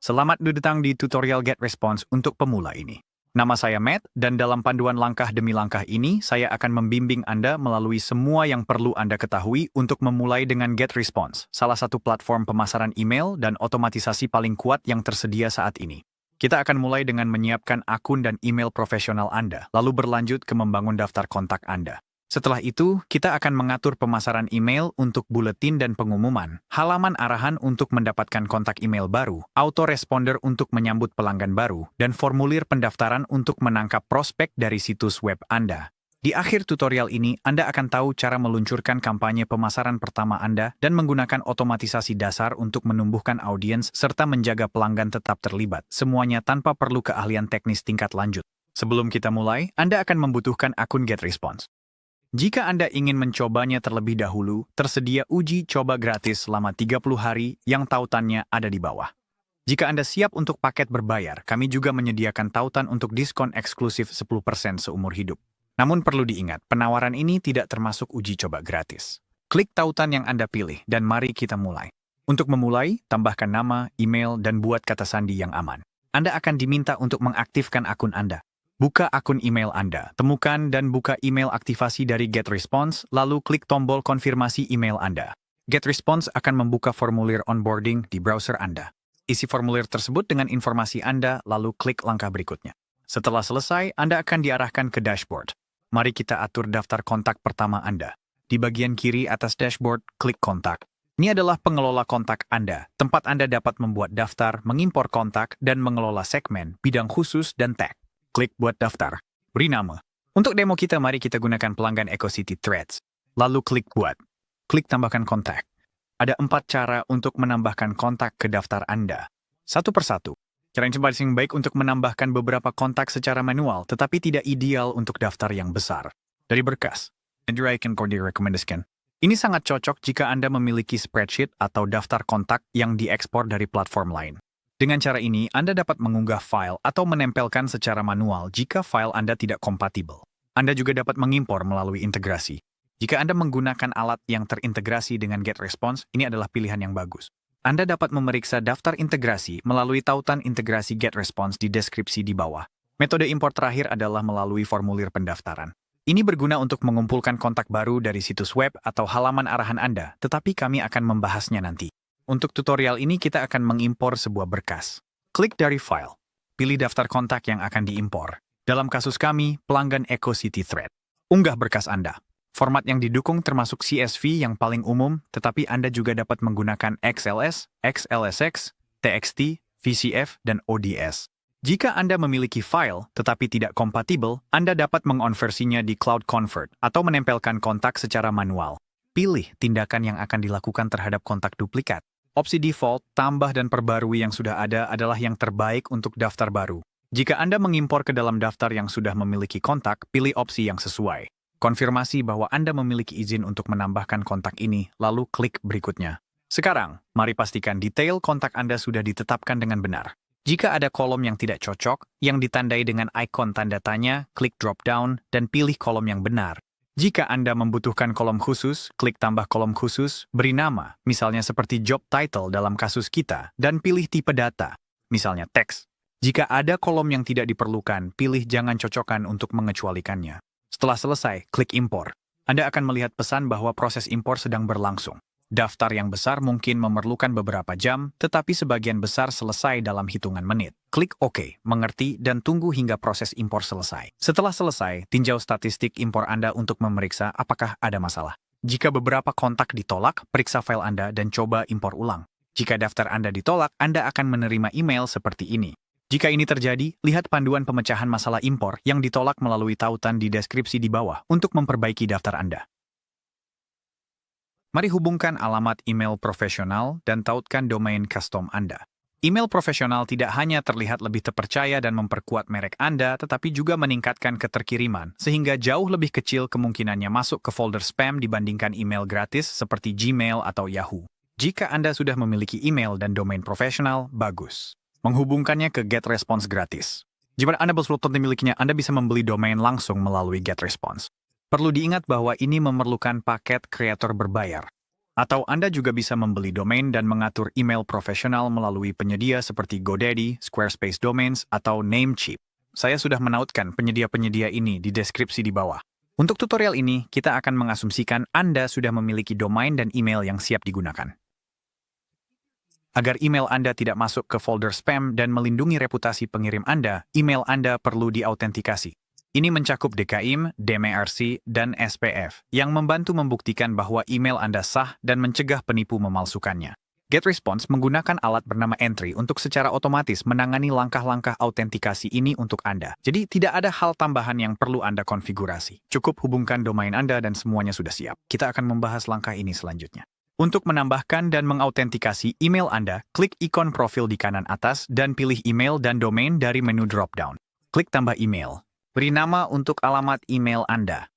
Selamat datang di tutorial GetResponse untuk pemula ini. Nama saya Matt, dan dalam panduan langkah demi langkah ini, saya akan membimbing Anda melalui semua yang perlu Anda ketahui untuk memulai dengan GetResponse, salah satu platform pemasaran email dan otomatisasi paling kuat yang tersedia saat ini. Kita akan mulai dengan menyiapkan akun dan email profesional Anda, lalu berlanjut ke membangun daftar kontak Anda. Setelah itu, kita akan mengatur pemasaran email untuk buletin dan pengumuman, halaman arahan untuk mendapatkan kontak email baru, autoresponder untuk menyambut pelanggan baru, dan formulir pendaftaran untuk menangkap prospek dari situs web Anda. Di akhir tutorial ini, Anda akan tahu cara meluncurkan kampanye pemasaran pertama Anda dan menggunakan otomatisasi dasar untuk menumbuhkan audiens serta menjaga pelanggan tetap terlibat, semuanya tanpa perlu keahlian teknis tingkat lanjut. Sebelum kita mulai, Anda akan membutuhkan akun GetResponse. Jika Anda ingin mencobanya terlebih dahulu, tersedia uji coba gratis selama 30 hari yang tautannya ada di bawah. Jika Anda siap untuk paket berbayar, kami juga menyediakan tautan untuk diskon eksklusif 10% seumur hidup. Namun perlu diingat, penawaran ini tidak termasuk uji coba gratis. Klik tautan yang Anda pilih dan mari kita mulai. Untuk memulai, tambahkan nama, email, dan buat kata sandi yang aman. Anda akan diminta untuk mengaktifkan akun Anda. Buka akun email Anda, temukan dan buka email aktivasi dari GetResponse, lalu klik tombol konfirmasi email Anda. GetResponse akan membuka formulir onboarding di browser Anda. Isi formulir tersebut dengan informasi Anda, lalu klik langkah berikutnya. Setelah selesai, Anda akan diarahkan ke dashboard. Mari kita atur daftar kontak pertama Anda. Di bagian kiri atas dashboard, klik kontak. Ini adalah pengelola kontak Anda, tempat Anda dapat membuat daftar, mengimpor kontak, dan mengelola segmen, bidang khusus, dan tag. Klik buat daftar. Beri nama. Untuk demo kita, mari kita gunakan pelanggan EcoCity Threads. Lalu klik buat. Klik tambahkan kontak. Ada 4 cara untuk menambahkan kontak ke daftar Anda. Satu persatu. Cara yang paling baik untuk menambahkan beberapa kontak secara manual, tetapi tidak ideal untuk daftar yang besar. Dari berkas. Direkomendasikan. Ini sangat cocok jika Anda memiliki spreadsheet atau daftar kontak yang diekspor dari platform lain. Dengan cara ini, Anda dapat mengunggah file atau menempelkan secara manual jika file Anda tidak kompatibel. Anda juga dapat mengimpor melalui integrasi. Jika Anda menggunakan alat yang terintegrasi dengan GetResponse, ini adalah pilihan yang bagus. Anda dapat memeriksa daftar integrasi melalui tautan integrasi GetResponse di deskripsi di bawah. Metode impor terakhir adalah melalui formulir pendaftaran. Ini berguna untuk mengumpulkan kontak baru dari situs web atau halaman arahan Anda, tetapi kami akan membahasnya nanti. Untuk tutorial ini kita akan mengimpor sebuah berkas. Klik dari file. Pilih daftar kontak yang akan diimpor. Dalam kasus kami, pelanggan EcoCity Thread. Unggah berkas Anda. Format yang didukung termasuk CSV yang paling umum, tetapi Anda juga dapat menggunakan XLS, XLSX, TXT, VCF, dan ODS. Jika Anda memiliki file tetapi tidak kompatibel, Anda dapat mengonversinya di Cloud Convert atau menempelkan kontak secara manual. Pilih tindakan yang akan dilakukan terhadap kontak duplikat. Opsi default, tambah dan perbarui yang sudah ada adalah yang terbaik untuk daftar baru. Jika Anda mengimpor ke dalam daftar yang sudah memiliki kontak, pilih opsi yang sesuai. Konfirmasi bahwa Anda memiliki izin untuk menambahkan kontak ini, lalu klik berikutnya. Sekarang, mari pastikan detail kontak Anda sudah ditetapkan dengan benar. Jika ada kolom yang tidak cocok, yang ditandai dengan ikon tanda tanya, klik drop down dan pilih kolom yang benar. Jika Anda membutuhkan kolom khusus, klik tambah kolom khusus, beri nama, misalnya seperti job title dalam kasus kita, dan pilih tipe data, misalnya teks. Jika ada kolom yang tidak diperlukan, pilih jangan cocokkan untuk mengecualikannya. Setelah selesai, klik impor. Anda akan melihat pesan bahwa proses impor sedang berlangsung. Daftar yang besar mungkin memerlukan beberapa jam, tetapi sebagian besar selesai dalam hitungan menit. Klik OK, mengerti, dan tunggu hingga proses impor selesai. Setelah selesai, tinjau statistik impor Anda untuk memeriksa apakah ada masalah. Jika beberapa kontak ditolak, periksa file Anda dan coba impor ulang. Jika daftar Anda ditolak, Anda akan menerima email seperti ini. Jika ini terjadi, lihat panduan pemecahan masalah impor yang ditolak melalui tautan di deskripsi di bawah untuk memperbaiki daftar Anda. Mari hubungkan alamat email profesional dan tautkan domain custom Anda. Email profesional tidak hanya terlihat lebih terpercaya dan memperkuat merek Anda, tetapi juga meningkatkan keterkiriman, sehingga jauh lebih kecil kemungkinannya masuk ke folder spam dibandingkan email gratis seperti Gmail atau Yahoo. Jika Anda sudah memiliki email dan domain profesional, bagus. Menghubungkannya ke GetResponse gratis. Jika Anda belum memilikinya, Anda bisa membeli domain langsung melalui GetResponse. Perlu diingat bahwa ini memerlukan paket kreator berbayar. Atau Anda juga bisa membeli domain dan mengatur email profesional melalui penyedia seperti GoDaddy, Squarespace Domains, atau Namecheap. Saya sudah menautkan penyedia-penyedia ini di deskripsi di bawah. Untuk tutorial ini, kita akan mengasumsikan Anda sudah memiliki domain dan email yang siap digunakan. Agar email Anda tidak masuk ke folder spam dan melindungi reputasi pengirim Anda, email Anda perlu diautentikasi. Ini mencakup DKIM, DMARC, dan SPF, yang membantu membuktikan bahwa email Anda sah dan mencegah penipu memalsukannya. GetResponse menggunakan alat bernama Entry untuk secara otomatis menangani langkah-langkah autentikasi ini untuk Anda. Jadi tidak ada hal tambahan yang perlu Anda konfigurasi. Cukup hubungkan domain Anda dan semuanya sudah siap. Kita akan membahas langkah ini selanjutnya. Untuk menambahkan dan mengautentikasi email Anda, klik ikon profil di kanan atas dan pilih email dan domain dari menu drop-down. Klik tambah email. Beri nama untuk alamat email Anda.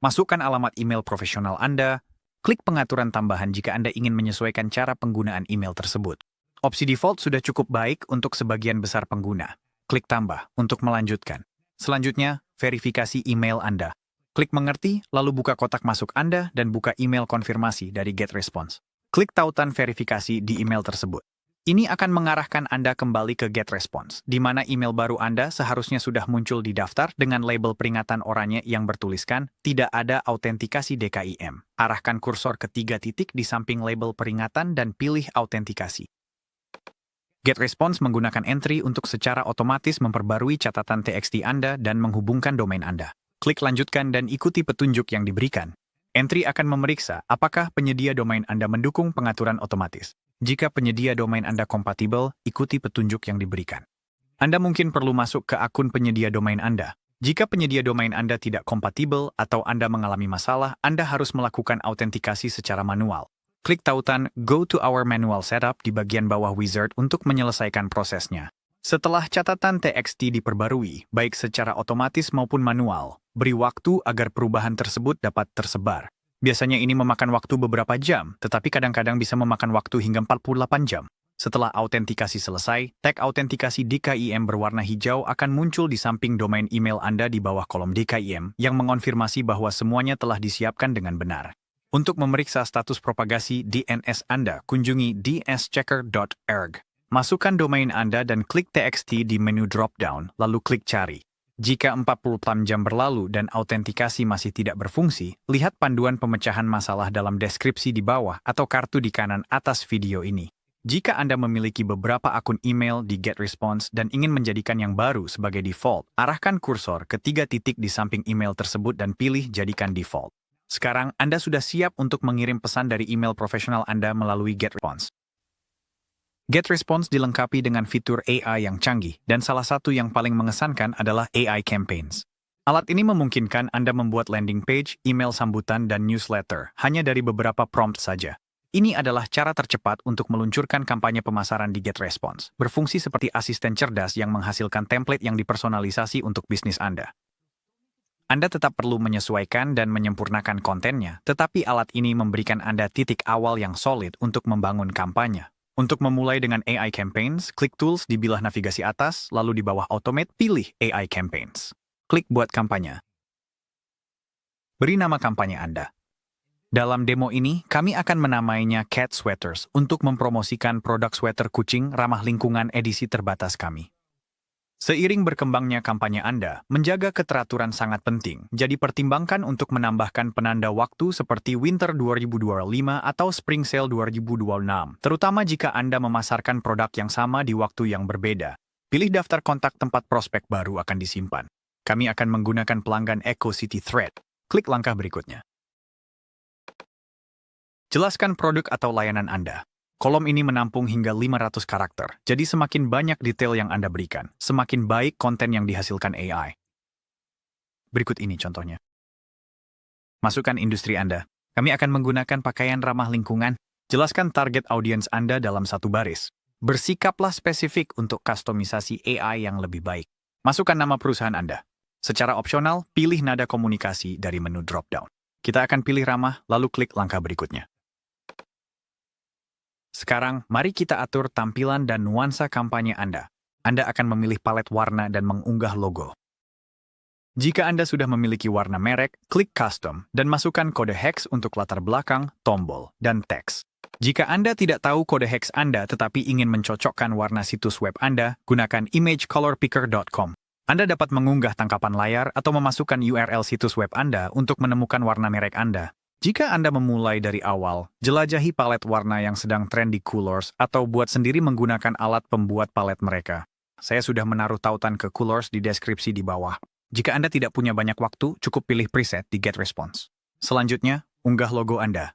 Masukkan alamat email profesional Anda. Klik pengaturan tambahan jika Anda ingin menyesuaikan cara penggunaan email tersebut. Opsi default sudah cukup baik untuk sebagian besar pengguna. Klik tambah untuk melanjutkan. Selanjutnya, verifikasi email Anda. Klik mengerti, lalu buka kotak masuk Anda dan buka email konfirmasi dari GetResponse. Klik tautan verifikasi di email tersebut. Ini akan mengarahkan Anda kembali ke GetResponse, di mana email baru Anda seharusnya sudah muncul di daftar dengan label peringatan oranye yang bertuliskan tidak ada autentikasi DKIM. Arahkan kursor ke 3 titik di samping label peringatan dan pilih autentikasi. GetResponse menggunakan Entry untuk secara otomatis memperbarui catatan TXT Anda dan menghubungkan domain Anda. Klik lanjutkan dan ikuti petunjuk yang diberikan. Entry akan memeriksa apakah penyedia domain Anda mendukung pengaturan otomatis. Jika penyedia domain Anda kompatibel, ikuti petunjuk yang diberikan. Anda mungkin perlu masuk ke akun penyedia domain Anda. Jika penyedia domain Anda tidak kompatibel atau Anda mengalami masalah, Anda harus melakukan autentikasi secara manual. Klik tautan Go to our manual setup di bagian bawah wizard untuk menyelesaikan prosesnya. Setelah catatan TXT diperbarui, baik secara otomatis maupun manual, beri waktu agar perubahan tersebut dapat tersebar. Biasanya ini memakan waktu beberapa jam, tetapi kadang-kadang bisa memakan waktu hingga 48 jam. Setelah autentikasi selesai, tag autentikasi DKIM berwarna hijau akan muncul di samping domain email Anda di bawah kolom DKIM yang mengonfirmasi bahwa semuanya telah disiapkan dengan benar. Untuk memeriksa status propagasi DNS Anda, kunjungi dschecker.org. Masukkan domain Anda dan klik TXT di menu drop-down, lalu klik cari. Jika 48 jam berlalu dan autentikasi masih tidak berfungsi, lihat panduan pemecahan masalah dalam deskripsi di bawah atau kartu di kanan atas video ini. Jika Anda memiliki beberapa akun email di GetResponse dan ingin menjadikan yang baru sebagai default, arahkan kursor ke 3 titik di samping email tersebut dan pilih Jadikan Default. Sekarang Anda sudah siap untuk mengirim pesan dari email profesional Anda melalui GetResponse. GetResponse dilengkapi dengan fitur AI yang canggih, dan salah satu yang paling mengesankan adalah AI Campaigns. Alat ini memungkinkan Anda membuat landing page, email sambutan, dan newsletter hanya dari beberapa prompt saja. Ini adalah cara tercepat untuk meluncurkan kampanye pemasaran di GetResponse, berfungsi seperti asisten cerdas yang menghasilkan template yang dipersonalisasi untuk bisnis Anda. Anda tetap perlu menyesuaikan dan menyempurnakan kontennya, tetapi alat ini memberikan Anda titik awal yang solid untuk membangun kampanye. Untuk memulai dengan AI Campaigns, klik Tools di bilah navigasi atas, lalu di bawah Automate, pilih AI Campaigns. Klik Buat Kampanye. Beri nama kampanye Anda. Dalam demo ini, kami akan menamainya Cat Sweaters untuk mempromosikan produk sweater kucing ramah lingkungan edisi terbatas kami. Seiring berkembangnya kampanye Anda, menjaga keteraturan sangat penting, jadi pertimbangkan untuk menambahkan penanda waktu seperti Winter 2025 atau Spring Sale 2026, terutama jika Anda memasarkan produk yang sama di waktu yang berbeda. Pilih daftar kontak tempat prospek baru akan disimpan. Kami akan menggunakan pelanggan Eco City Thread. Klik langkah berikutnya. Jelaskan produk atau layanan Anda. Kolom ini menampung hingga 500 karakter, jadi semakin banyak detail yang Anda berikan, semakin baik konten yang dihasilkan AI. Berikut ini contohnya. Masukkan industri Anda. Kami akan menggunakan pakaian ramah lingkungan. Jelaskan target audiens Anda dalam satu baris. Bersikaplah spesifik untuk kustomisasi AI yang lebih baik. Masukkan nama perusahaan Anda. Secara opsional, pilih nada komunikasi dari menu drop-down. Kita akan pilih ramah, lalu klik langkah berikutnya. Sekarang, mari kita atur tampilan dan nuansa kampanye Anda. Anda akan memilih palet warna dan mengunggah logo. Jika Anda sudah memiliki warna merek, klik Custom dan masukkan kode hex untuk latar belakang, tombol, dan teks. Jika Anda tidak tahu kode hex Anda tetapi ingin mencocokkan warna situs web Anda, gunakan imagecolorpicker.com. Anda dapat mengunggah tangkapan layar atau memasukkan URL situs web Anda untuk menemukan warna merek Anda. Jika Anda memulai dari awal, jelajahi palet warna yang sedang tren di Colors atau buat sendiri menggunakan alat pembuat palet mereka. Saya sudah menaruh tautan ke Colors di deskripsi di bawah. Jika Anda tidak punya banyak waktu, cukup pilih preset di GetResponse. Selanjutnya, unggah logo Anda.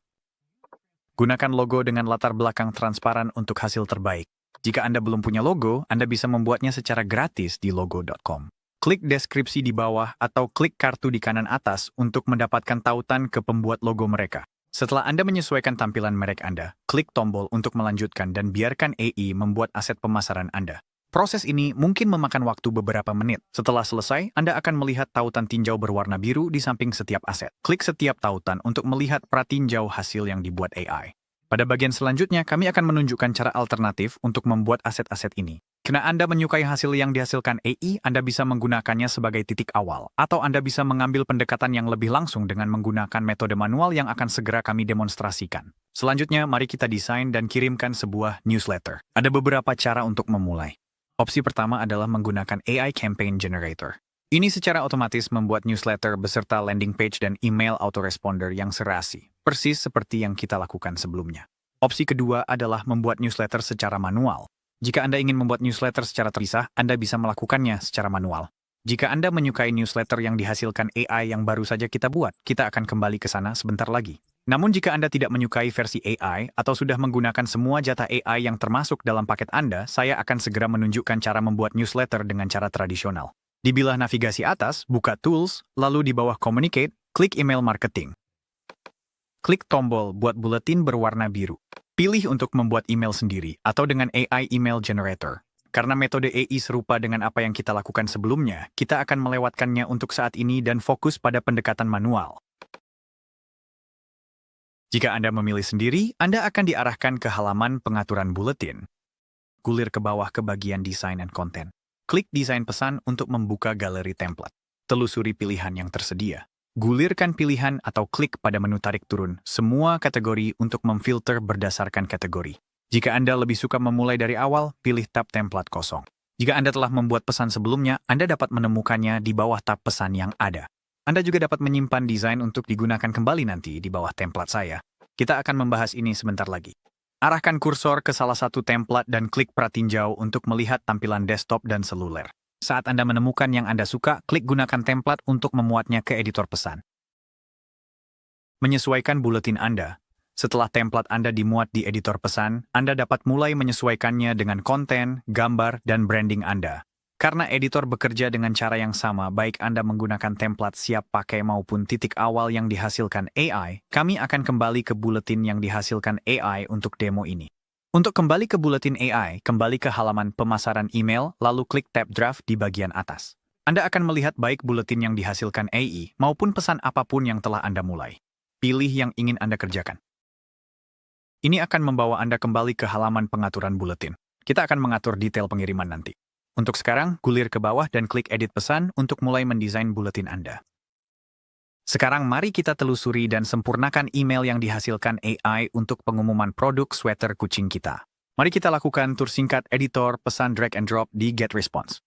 Gunakan logo dengan latar belakang transparan untuk hasil terbaik. Jika Anda belum punya logo, Anda bisa membuatnya secara gratis di logo.com. Klik deskripsi di bawah atau klik kartu di kanan atas untuk mendapatkan tautan ke pembuat logo mereka. Setelah Anda menyesuaikan tampilan merek Anda, klik tombol untuk melanjutkan dan biarkan AI membuat aset pemasaran Anda. Proses ini mungkin memakan waktu beberapa menit. Setelah selesai, Anda akan melihat tautan tinjau berwarna biru di samping setiap aset. Klik setiap tautan untuk melihat pratinjau hasil yang dibuat AI. Pada bagian selanjutnya, kami akan menunjukkan cara alternatif untuk membuat aset-aset ini. Karena Anda menyukai hasil yang dihasilkan AI, Anda bisa menggunakannya sebagai titik awal, atau Anda bisa mengambil pendekatan yang lebih langsung dengan menggunakan metode manual yang akan segera kami demonstrasikan. Selanjutnya, mari kita desain dan kirimkan sebuah newsletter. Ada beberapa cara untuk memulai. Opsi pertama adalah menggunakan AI Campaign Generator. Ini secara otomatis membuat newsletter beserta landing page dan email autoresponder yang serasi, persis seperti yang kita lakukan sebelumnya. Opsi kedua adalah membuat newsletter secara manual. Jika Anda ingin membuat newsletter secara terpisah, Anda bisa melakukannya secara manual. Jika Anda menyukai newsletter yang dihasilkan AI yang baru saja kita buat, kita akan kembali ke sana sebentar lagi. Namun jika Anda tidak menyukai versi AI atau sudah menggunakan semua jatah AI yang termasuk dalam paket Anda, saya akan segera menunjukkan cara membuat newsletter dengan cara tradisional. Di bilah navigasi atas, buka Tools, lalu di bawah Communicate, klik Email Marketing. Klik tombol buat buletin berwarna biru. Pilih untuk membuat email sendiri atau dengan AI Email Generator. Karena metode AI serupa dengan apa yang kita lakukan sebelumnya, kita akan melewatkannya untuk saat ini dan fokus pada pendekatan manual. Jika Anda memilih sendiri, Anda akan diarahkan ke halaman pengaturan buletin. Gulir ke bawah ke bagian desain dan konten. Klik desain pesan untuk membuka galeri template. Telusuri pilihan yang tersedia. Gulirkan pilihan atau klik pada menu tarik turun semua kategori untuk memfilter berdasarkan kategori. Jika Anda lebih suka memulai dari awal, pilih tab template kosong. Jika Anda telah membuat pesan sebelumnya, Anda dapat menemukannya di bawah tab pesan yang ada. Anda juga dapat menyimpan desain untuk digunakan kembali nanti di bawah template saya. Kita akan membahas ini sebentar lagi. Arahkan kursor ke salah satu template dan klik pratinjau untuk melihat tampilan desktop dan seluler. Saat Anda menemukan yang Anda suka, klik gunakan template untuk memuatnya ke editor pesan. Menyesuaikan buletin Anda. Setelah template Anda dimuat di editor pesan, Anda dapat mulai menyesuaikannya dengan konten, gambar, dan branding Anda. Karena editor bekerja dengan cara yang sama, baik Anda menggunakan template siap pakai maupun titik awal yang dihasilkan AI, kami akan kembali ke buletin yang dihasilkan AI untuk demo ini. Untuk kembali ke buletin AI, kembali ke halaman pemasaran email, lalu klik tab draft di bagian atas. Anda akan melihat baik buletin yang dihasilkan AI maupun pesan apapun yang telah Anda mulai. Pilih yang ingin Anda kerjakan. Ini akan membawa Anda kembali ke halaman pengaturan buletin. Kita akan mengatur detail pengiriman nanti. Untuk sekarang, gulir ke bawah dan klik edit pesan untuk mulai mendesain buletin Anda. Sekarang mari kita telusuri dan sempurnakan email yang dihasilkan AI untuk pengumuman produk sweater kucing kita. Mari kita lakukan tur singkat editor pesan drag and drop di GetResponse.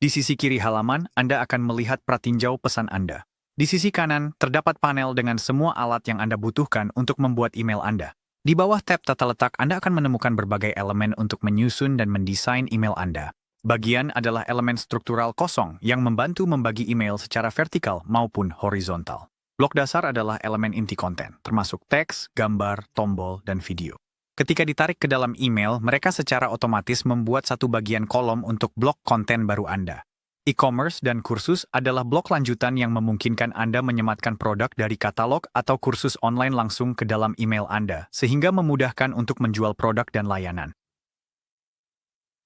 Di sisi kiri halaman, Anda akan melihat pratinjau pesan Anda. Di sisi kanan, terdapat panel dengan semua alat yang Anda butuhkan untuk membuat email Anda. Di bawah tab tata letak, Anda akan menemukan berbagai elemen untuk menyusun dan mendesain email Anda. Bagian adalah elemen struktural kosong yang membantu membagi email secara vertikal maupun horizontal. Blok dasar adalah elemen inti konten, termasuk teks, gambar, tombol, dan video. Ketika ditarik ke dalam email, mereka secara otomatis membuat satu bagian kolom untuk blok konten baru Anda. E-commerce dan kursus adalah blok lanjutan yang memungkinkan Anda menyematkan produk dari katalog atau kursus online langsung ke dalam email Anda, sehingga memudahkan untuk menjual produk dan layanan.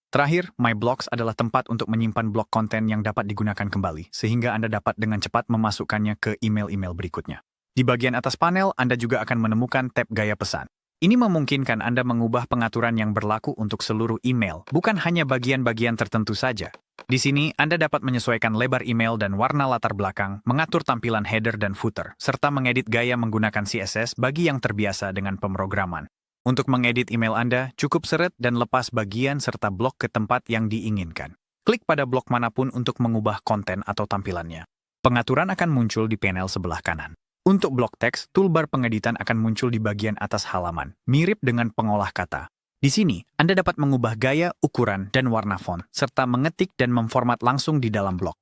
Terakhir, My Blogs adalah tempat untuk menyimpan blok konten yang dapat digunakan kembali, sehingga Anda dapat dengan cepat memasukkannya ke email-email berikutnya. Di bagian atas panel, Anda juga akan menemukan tab Gaya Pesan. Ini memungkinkan Anda mengubah pengaturan yang berlaku untuk seluruh email, bukan hanya bagian-bagian tertentu saja. Di sini, Anda dapat menyesuaikan lebar email dan warna latar belakang, mengatur tampilan header dan footer, serta mengedit gaya menggunakan CSS bagi yang terbiasa dengan pemrograman. Untuk mengedit email Anda, cukup seret dan lepas bagian serta blok ke tempat yang diinginkan. Klik pada blok manapun untuk mengubah konten atau tampilannya. Pengaturan akan muncul di panel sebelah kanan. Untuk blok teks, toolbar pengeditan akan muncul di bagian atas halaman, mirip dengan pengolah kata. Di sini, Anda dapat mengubah gaya, ukuran, dan warna font, serta mengetik dan memformat langsung di dalam blok.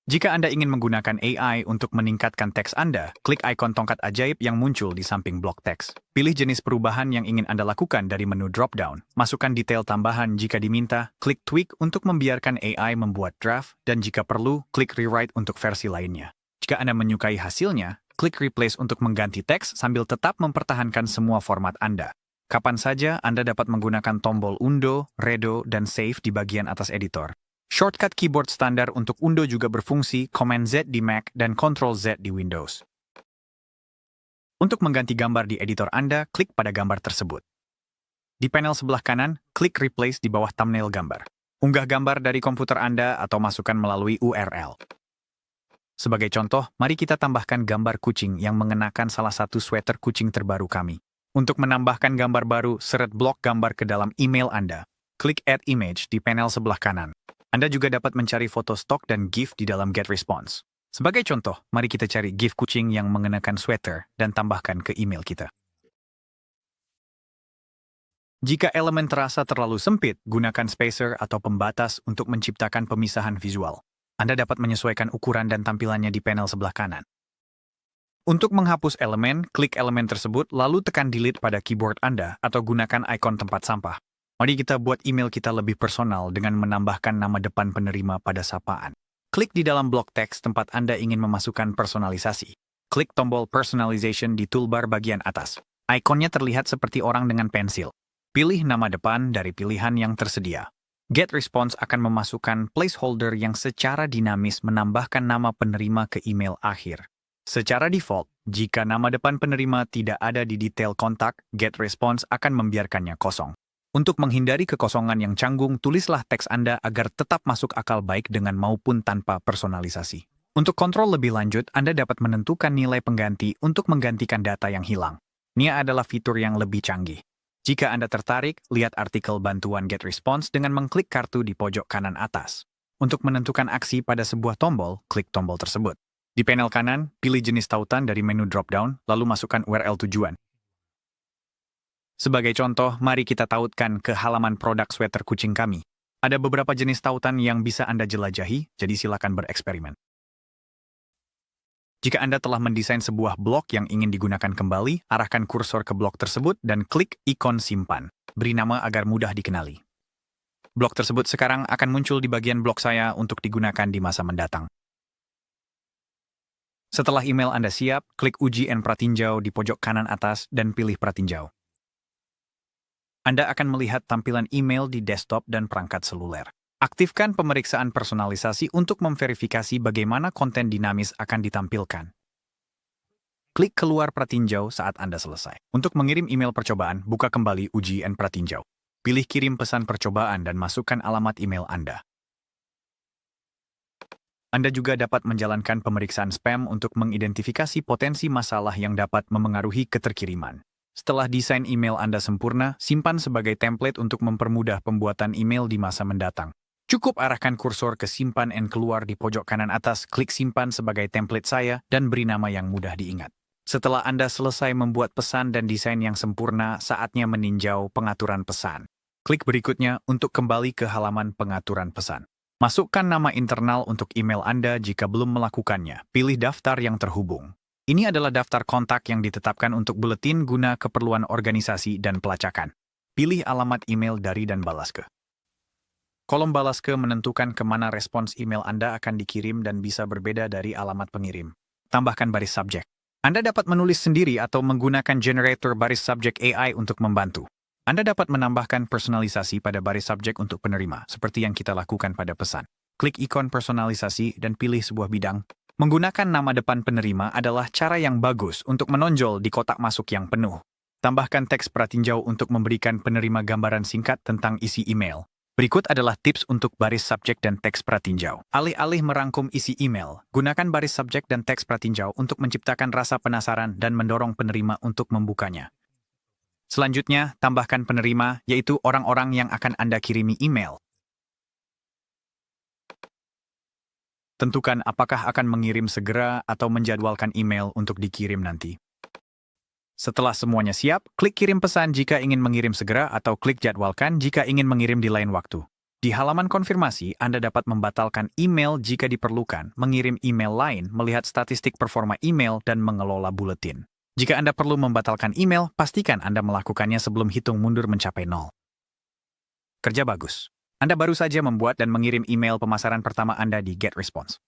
Jika Anda ingin menggunakan AI untuk meningkatkan teks Anda, klik ikon tongkat ajaib yang muncul di samping blok teks. Pilih jenis perubahan yang ingin Anda lakukan dari menu drop-down. Masukkan detail tambahan jika diminta, klik tweak untuk membiarkan AI membuat draft, dan jika perlu, klik rewrite untuk versi lainnya. Jika Anda menyukai hasilnya, klik replace untuk mengganti teks sambil tetap mempertahankan semua format Anda. Kapan saja Anda dapat menggunakan tombol undo, redo, dan save di bagian atas editor. Shortcut keyboard standar untuk undo juga berfungsi Command Z di Mac dan Ctrl Z di Windows. Untuk mengganti gambar di editor Anda, klik pada gambar tersebut. Di panel sebelah kanan, klik Replace di bawah thumbnail gambar. Unggah gambar dari komputer Anda atau masukkan melalui URL. Sebagai contoh, mari kita tambahkan gambar kucing yang mengenakan salah satu sweater kucing terbaru kami. Untuk menambahkan gambar baru, seret blok gambar ke dalam email Anda. Klik Add Image di panel sebelah kanan. Anda juga dapat mencari foto stok dan GIF di dalam GetResponse. Sebagai contoh, mari kita cari GIF kucing yang mengenakan sweater dan tambahkan ke email kita. Jika elemen terasa terlalu sempit, gunakan spacer atau pembatas untuk menciptakan pemisahan visual. Anda dapat menyesuaikan ukuran dan tampilannya di panel sebelah kanan. Untuk menghapus elemen, klik elemen tersebut lalu tekan delete pada keyboard Anda atau gunakan ikon tempat sampah. Mari kita buat email kita lebih personal dengan menambahkan nama depan penerima pada sapaan. Klik di dalam blok teks tempat Anda ingin memasukkan personalisasi. Klik tombol Personalization di toolbar bagian atas. Ikonnya terlihat seperti orang dengan pensil. Pilih nama depan dari pilihan yang tersedia. GetResponse akan memasukkan placeholder yang secara dinamis menambahkan nama penerima ke email akhir. Secara default, jika nama depan penerima tidak ada di detail kontak, GetResponse akan membiarkannya kosong. Untuk menghindari kekosongan yang canggung, tulislah teks Anda agar tetap masuk akal baik dengan maupun tanpa personalisasi. Untuk kontrol lebih lanjut, Anda dapat menentukan nilai pengganti untuk menggantikan data yang hilang. Ini adalah fitur yang lebih canggih. Jika Anda tertarik, lihat artikel bantuan GetResponse dengan mengklik kartu di pojok kanan atas. Untuk menentukan aksi pada sebuah tombol, klik tombol tersebut. Di panel kanan, pilih jenis tautan dari menu drop-down, lalu masukkan URL tujuan. Sebagai contoh, mari kita tautkan ke halaman produk sweater kucing kami. Ada beberapa jenis tautan yang bisa Anda jelajahi, jadi silakan bereksperimen. Jika Anda telah mendesain sebuah blok yang ingin digunakan kembali, arahkan kursor ke blok tersebut dan klik ikon simpan. Beri nama agar mudah dikenali. Blok tersebut sekarang akan muncul di bagian blok saya untuk digunakan di masa mendatang. Setelah email Anda siap, klik Uji and Pratinjau di pojok kanan atas dan pilih Pratinjau. Anda akan melihat tampilan email di desktop dan perangkat seluler. Aktifkan pemeriksaan personalisasi untuk memverifikasi bagaimana konten dinamis akan ditampilkan. Klik keluar Pratinjau saat Anda selesai. Untuk mengirim email percobaan, buka kembali Uji and Pratinjau. Pilih kirim pesan percobaan dan masukkan alamat email Anda. Anda juga dapat menjalankan pemeriksaan spam untuk mengidentifikasi potensi masalah yang dapat memengaruhi keterkiriman. Setelah desain email Anda sempurna, simpan sebagai template untuk mempermudah pembuatan email di masa mendatang. Cukup arahkan kursor ke simpan and keluar di pojok kanan atas, klik simpan sebagai template saya, dan beri nama yang mudah diingat. Setelah Anda selesai membuat pesan dan desain yang sempurna, saatnya meninjau pengaturan pesan. Klik berikutnya untuk kembali ke halaman pengaturan pesan. Masukkan nama internal untuk email Anda jika belum melakukannya. Pilih daftar yang terhubung. Ini adalah daftar kontak yang ditetapkan untuk buletin guna keperluan organisasi dan pelacakan. Pilih alamat email dari dan balas ke. Kolom balas ke menentukan kemana respons email Anda akan dikirim dan bisa berbeda dari alamat pengirim. Tambahkan baris subjek. Anda dapat menulis sendiri atau menggunakan generator baris subjek AI untuk membantu. Anda dapat menambahkan personalisasi pada baris subjek untuk penerima, seperti yang kita lakukan pada pesan. Klik ikon personalisasi dan pilih sebuah bidang. Menggunakan nama depan penerima adalah cara yang bagus untuk menonjol di kotak masuk yang penuh. Tambahkan teks pratinjau untuk memberikan penerima gambaran singkat tentang isi email. Berikut adalah tips untuk baris subjek dan teks pratinjau. Alih-alih merangkum isi email, gunakan baris subjek dan teks pratinjau untuk menciptakan rasa penasaran dan mendorong penerima untuk membukanya. Selanjutnya, tambahkan penerima, yaitu orang-orang yang akan Anda kirimi email. Tentukan apakah akan mengirim segera atau menjadwalkan email untuk dikirim nanti. Setelah semuanya siap, klik kirim pesan jika ingin mengirim segera atau klik jadwalkan jika ingin mengirim di lain waktu. Di halaman konfirmasi, Anda dapat membatalkan email jika diperlukan, mengirim email lain, melihat statistik performa email, dan mengelola buletin. Jika Anda perlu membatalkan email, pastikan Anda melakukannya sebelum hitung mundur mencapai 0. Kerja bagus. Anda baru saja membuat dan mengirim email pemasaran pertama Anda di GetResponse.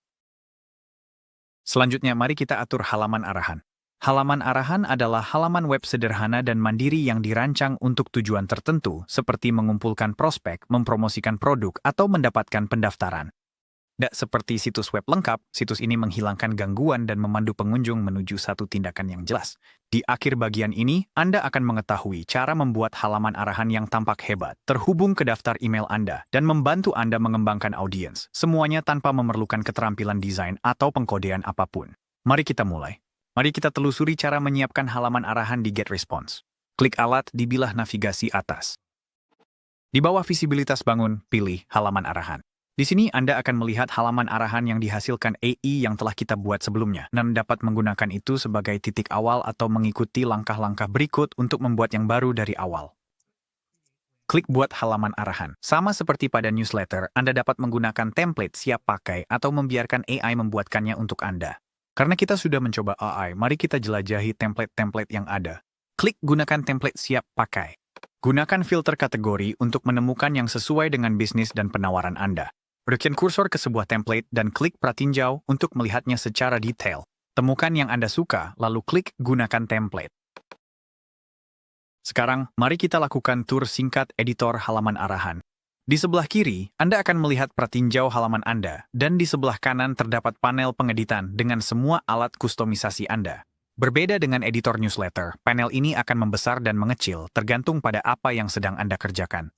Selanjutnya, mari kita atur halaman arahan. Halaman arahan adalah halaman web sederhana dan mandiri yang dirancang untuk tujuan tertentu, seperti mengumpulkan prospek, mempromosikan produk, atau mendapatkan pendaftaran. Tidak seperti situs web lengkap, situs ini menghilangkan gangguan dan memandu pengunjung menuju satu tindakan yang jelas. Di akhir bagian ini, Anda akan mengetahui cara membuat halaman arahan yang tampak hebat, terhubung ke daftar email Anda, dan membantu Anda mengembangkan audiens, semuanya tanpa memerlukan keterampilan desain atau pengkodean apapun. Mari kita mulai. Mari kita telusuri cara menyiapkan halaman arahan di GetResponse. Klik alat di bilah navigasi atas. Di bawah visibilitas bangun, pilih halaman arahan. Di sini Anda akan melihat halaman arahan yang dihasilkan AI yang telah kita buat sebelumnya, dan dapat menggunakan itu sebagai titik awal atau mengikuti langkah-langkah berikut untuk membuat yang baru dari awal. Klik buat halaman arahan. Sama seperti pada newsletter, Anda dapat menggunakan template siap pakai atau membiarkan AI membuatkannya untuk Anda. Karena kita sudah mencoba AI, mari kita jelajahi template-template yang ada. Klik gunakan template siap pakai. Gunakan filter kategori untuk menemukan yang sesuai dengan bisnis dan penawaran Anda. Berikan kursor ke sebuah template dan klik pratinjau untuk melihatnya secara detail. Temukan yang Anda suka, lalu klik gunakan template. Sekarang, mari kita lakukan tur singkat editor halaman arahan. Di sebelah kiri, Anda akan melihat pratinjau halaman Anda, dan di sebelah kanan terdapat panel pengeditan dengan semua alat kustomisasi Anda. Berbeda dengan editor newsletter, panel ini akan membesar dan mengecil tergantung pada apa yang sedang Anda kerjakan.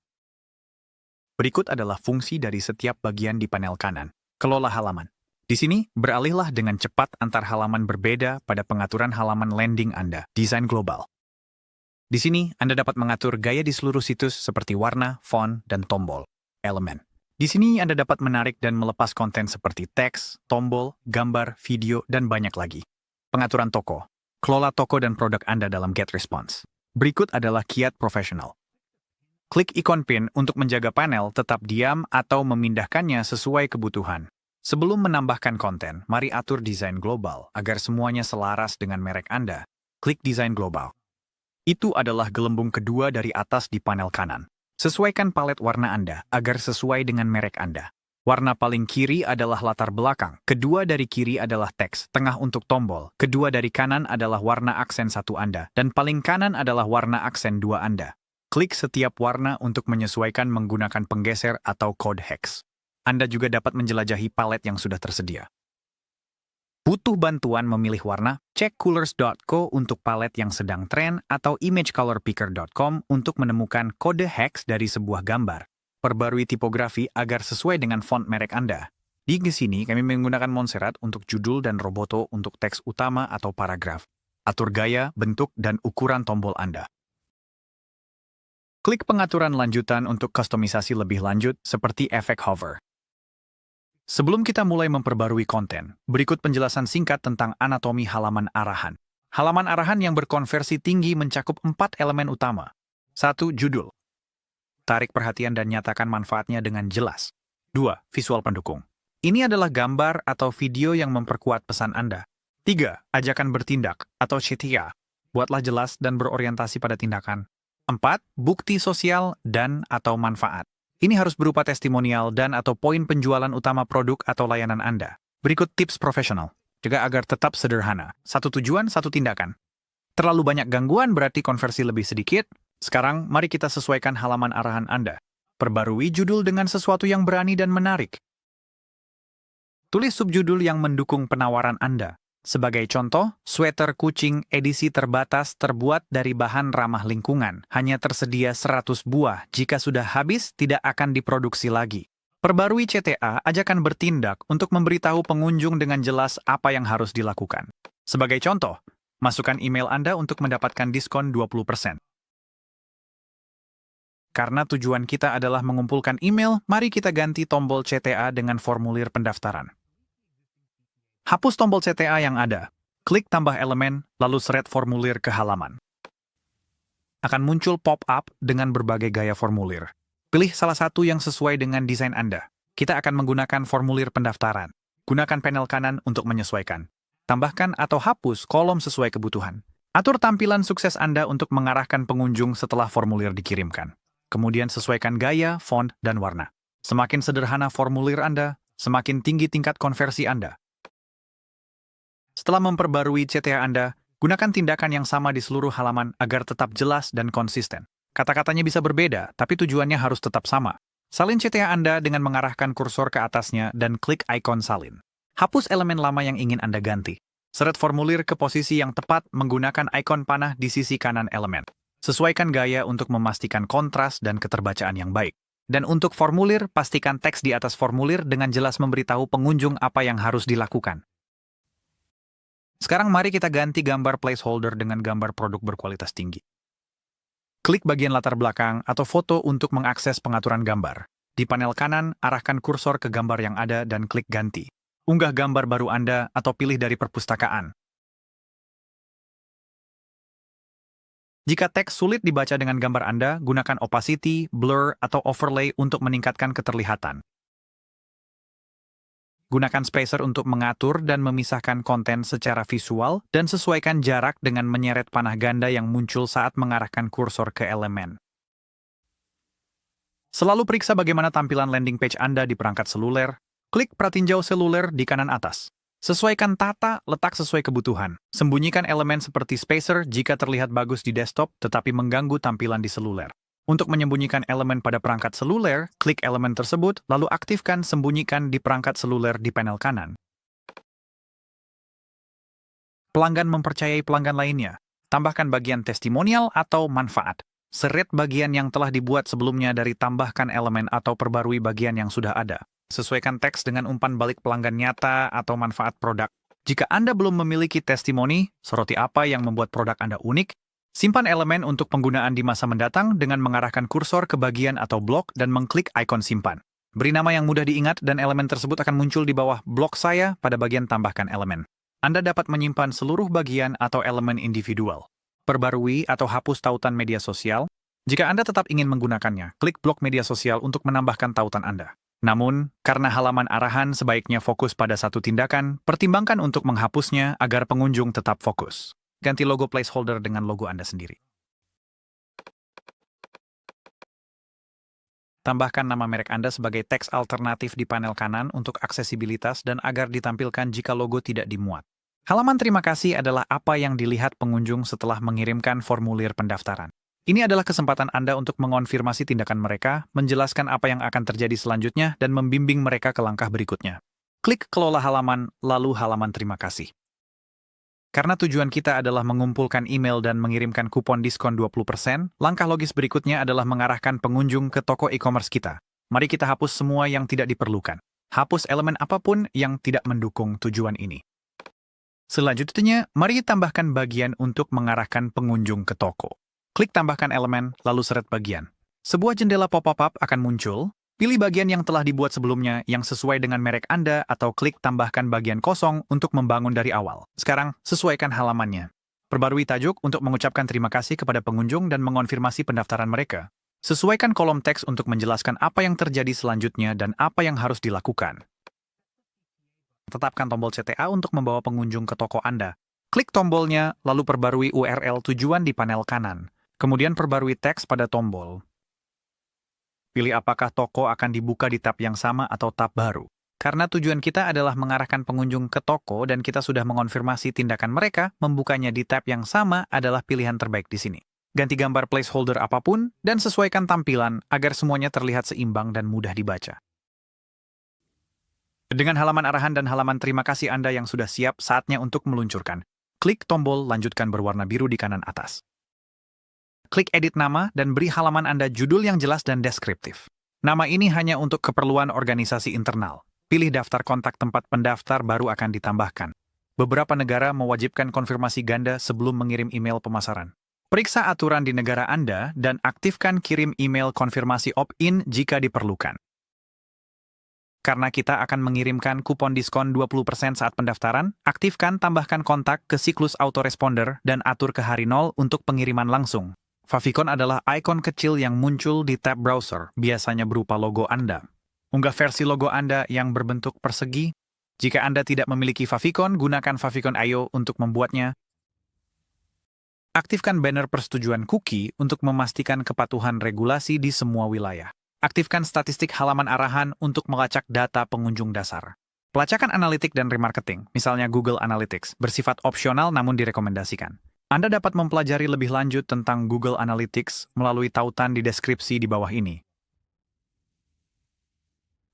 Berikut adalah fungsi dari setiap bagian di panel kanan. Kelola halaman. Di sini, beralihlah dengan cepat antar halaman berbeda pada pengaturan halaman landing Anda, desain global. Di sini, Anda dapat mengatur gaya di seluruh situs seperti warna, font, dan tombol, elemen. Di sini, Anda dapat menarik dan melepas konten seperti teks, tombol, gambar, video, dan banyak lagi. Pengaturan toko. Kelola toko dan produk Anda dalam GetResponse. Berikut adalah kiat profesional. Klik ikon pin untuk menjaga panel tetap diam atau memindahkannya sesuai kebutuhan. Sebelum menambahkan konten, mari atur desain global agar semuanya selaras dengan merek Anda. Klik desain global. Itu adalah gelembung kedua dari atas di panel kanan. Sesuaikan palet warna Anda agar sesuai dengan merek Anda. Warna paling kiri adalah latar belakang, kedua dari kiri adalah teks, tengah untuk tombol, kedua dari kanan adalah warna aksen 1 Anda, dan paling kanan adalah warna aksen 2 Anda. Klik setiap warna untuk menyesuaikan menggunakan penggeser atau code hex. Anda juga dapat menjelajahi palet yang sudah tersedia. Butuh bantuan memilih warna? Cek Coolors.co untuk palet yang sedang tren atau imagecolorpicker.com untuk menemukan kode hex dari sebuah gambar. Perbarui tipografi agar sesuai dengan font merek Anda. Di sini kami menggunakan Montserrat untuk judul dan Roboto untuk teks utama atau paragraf. Atur gaya, bentuk, dan ukuran tombol Anda. Klik pengaturan lanjutan untuk kustomisasi lebih lanjut seperti efek hover. Sebelum kita mulai memperbarui konten, berikut penjelasan singkat tentang anatomi halaman arahan. Halaman arahan yang berkonversi tinggi mencakup 4 elemen utama. 1. Judul. Tarik perhatian dan nyatakan manfaatnya dengan jelas. 2. Visual pendukung. Ini adalah gambar atau video yang memperkuat pesan Anda. 3. Ajakan bertindak atau CTA. Buatlah jelas dan berorientasi pada tindakan. 4. Bukti sosial dan atau manfaat. Ini harus berupa testimonial dan atau poin penjualan utama produk atau layanan Anda. Berikut tips profesional. Juga agar tetap sederhana. 1 tujuan, 1 tindakan. Terlalu banyak gangguan berarti konversi lebih sedikit. Sekarang, mari kita sesuaikan halaman arahan Anda. Perbarui judul dengan sesuatu yang berani dan menarik. Tulis subjudul yang mendukung penawaran Anda. Sebagai contoh, sweater kucing edisi terbatas terbuat dari bahan ramah lingkungan, hanya tersedia 100 buah. Jika sudah habis, tidak akan diproduksi lagi. Perbarui CTA ajakan bertindak untuk memberitahu pengunjung dengan jelas apa yang harus dilakukan. Sebagai contoh, masukkan email Anda untuk mendapatkan diskon 20%. Karena tujuan kita adalah mengumpulkan email, mari kita ganti tombol CTA dengan formulir pendaftaran. Hapus tombol CTA yang ada. Klik tambah elemen, lalu seret formulir ke halaman. Akan muncul pop-up dengan berbagai gaya formulir. Pilih salah satu yang sesuai dengan desain Anda. Kita akan menggunakan formulir pendaftaran. Gunakan panel kanan untuk menyesuaikan. Tambahkan atau hapus kolom sesuai kebutuhan. Atur tampilan sukses Anda untuk mengarahkan pengunjung setelah formulir dikirimkan. Kemudian sesuaikan gaya, font, dan warna. Semakin sederhana formulir Anda, semakin tinggi tingkat konversi Anda. Setelah memperbarui CTA Anda, gunakan tindakan yang sama di seluruh halaman agar tetap jelas dan konsisten. Kata-katanya bisa berbeda, tapi tujuannya harus tetap sama. Salin CTA Anda dengan mengarahkan kursor ke atasnya dan klik ikon salin. Hapus elemen lama yang ingin Anda ganti. Seret formulir ke posisi yang tepat menggunakan ikon panah di sisi kanan elemen. Sesuaikan gaya untuk memastikan kontras dan keterbacaan yang baik. Dan untuk formulir, pastikan teks di atas formulir dengan jelas memberitahu pengunjung apa yang harus dilakukan. Sekarang mari kita ganti gambar placeholder dengan gambar produk berkualitas tinggi. Klik bagian latar belakang atau foto untuk mengakses pengaturan gambar. Di panel kanan, arahkan kursor ke gambar yang ada dan klik ganti. Unggah gambar baru Anda atau pilih dari perpustakaan. Jika teks sulit dibaca dengan gambar Anda, gunakan opacity, blur, atau overlay untuk meningkatkan keterlihatan. Gunakan spacer untuk mengatur dan memisahkan konten secara visual dan sesuaikan jarak dengan menyeret panah ganda yang muncul saat mengarahkan kursor ke elemen. Selalu periksa bagaimana tampilan landing page Anda di perangkat seluler. Klik pratinjau seluler di kanan atas. Sesuaikan tata letak sesuai kebutuhan. Sembunyikan elemen seperti spacer jika terlihat bagus di desktop tetapi mengganggu tampilan di seluler. Untuk menyembunyikan elemen pada perangkat seluler, klik elemen tersebut, lalu aktifkan sembunyikan di perangkat seluler di panel kanan. Pelanggan mempercayai pelanggan lainnya. Tambahkan bagian testimonial atau manfaat. Seret bagian yang telah dibuat sebelumnya dari tambahkan elemen atau perbarui bagian yang sudah ada. Sesuaikan teks dengan umpan balik pelanggan nyata atau manfaat produk. Jika Anda belum memiliki testimoni, soroti apa yang membuat produk Anda unik. Simpan elemen untuk penggunaan di masa mendatang dengan mengarahkan kursor ke bagian atau blok dan mengklik ikon simpan. Beri nama yang mudah diingat dan elemen tersebut akan muncul di bawah blok saya pada bagian tambahkan elemen. Anda dapat menyimpan seluruh bagian atau elemen individual. Perbarui atau hapus tautan media sosial. Jika Anda tetap ingin menggunakannya, klik blok media sosial untuk menambahkan tautan Anda. Namun, karena halaman arahan sebaiknya fokus pada satu tindakan, pertimbangkan untuk menghapusnya agar pengunjung tetap fokus. Ganti logo placeholder dengan logo Anda sendiri. Tambahkan nama merek Anda sebagai teks alternatif di panel kanan untuk aksesibilitas dan agar ditampilkan jika logo tidak dimuat. Halaman terima kasih adalah apa yang dilihat pengunjung setelah mengirimkan formulir pendaftaran. Ini adalah kesempatan Anda untuk mengonfirmasi tindakan mereka, menjelaskan apa yang akan terjadi selanjutnya, dan membimbing mereka ke langkah berikutnya. Klik kelola halaman, lalu halaman terima kasih. Karena tujuan kita adalah mengumpulkan email dan mengirimkan kupon diskon 20%, langkah logis berikutnya adalah mengarahkan pengunjung ke toko e-commerce kita. Mari kita hapus semua yang tidak diperlukan. Hapus elemen apapun yang tidak mendukung tujuan ini. Selanjutnya, mari tambahkan bagian untuk mengarahkan pengunjung ke toko. Klik tambahkan elemen, lalu seret bagian. Sebuah jendela pop-up akan muncul. Pilih bagian yang telah dibuat sebelumnya yang sesuai dengan merek Anda atau klik tambahkan bagian kosong untuk membangun dari awal. Sekarang, sesuaikan halamannya. Perbarui tajuk untuk mengucapkan terima kasih kepada pengunjung dan mengonfirmasi pendaftaran mereka. Sesuaikan kolom teks untuk menjelaskan apa yang terjadi selanjutnya dan apa yang harus dilakukan. Tetapkan tombol CTA untuk membawa pengunjung ke toko Anda. Klik tombolnya, lalu perbarui URL tujuan di panel kanan. Kemudian perbarui teks pada tombol. Pilih apakah toko akan dibuka di tab yang sama atau tab baru. Karena tujuan kita adalah mengarahkan pengunjung ke toko dan kita sudah mengonfirmasi tindakan mereka, membukanya di tab yang sama adalah pilihan terbaik di sini. Ganti gambar placeholder apapun dan sesuaikan tampilan agar semuanya terlihat seimbang dan mudah dibaca. Dengan halaman arahan dan halaman terima kasih Anda yang sudah siap, saatnya untuk meluncurkan. Klik tombol lanjutkan berwarna biru di kanan atas. Klik edit nama dan beri halaman Anda judul yang jelas dan deskriptif. Nama ini hanya untuk keperluan organisasi internal. Pilih daftar kontak tempat pendaftar baru akan ditambahkan. Beberapa negara mewajibkan konfirmasi ganda sebelum mengirim email pemasaran. Periksa aturan di negara Anda dan aktifkan kirim email konfirmasi opt-in jika diperlukan. Karena kita akan mengirimkan kupon diskon 20% saat pendaftaran, aktifkan tambahkan kontak ke siklus autoresponder dan atur ke hari 0 untuk pengiriman langsung. Favicon adalah ikon kecil yang muncul di tab browser, biasanya berupa logo Anda. Unggah versi logo Anda yang berbentuk persegi. Jika Anda tidak memiliki Favicon, gunakan Favicon IO untuk membuatnya. Aktifkan banner persetujuan cookie untuk memastikan kepatuhan regulasi di semua wilayah. Aktifkan statistik halaman arahan untuk melacak data pengunjung dasar. Pelacakan analitik dan remarketing, misalnya Google Analytics, bersifat opsional namun direkomendasikan. Anda dapat mempelajari lebih lanjut tentang Google Analytics melalui tautan di deskripsi di bawah ini.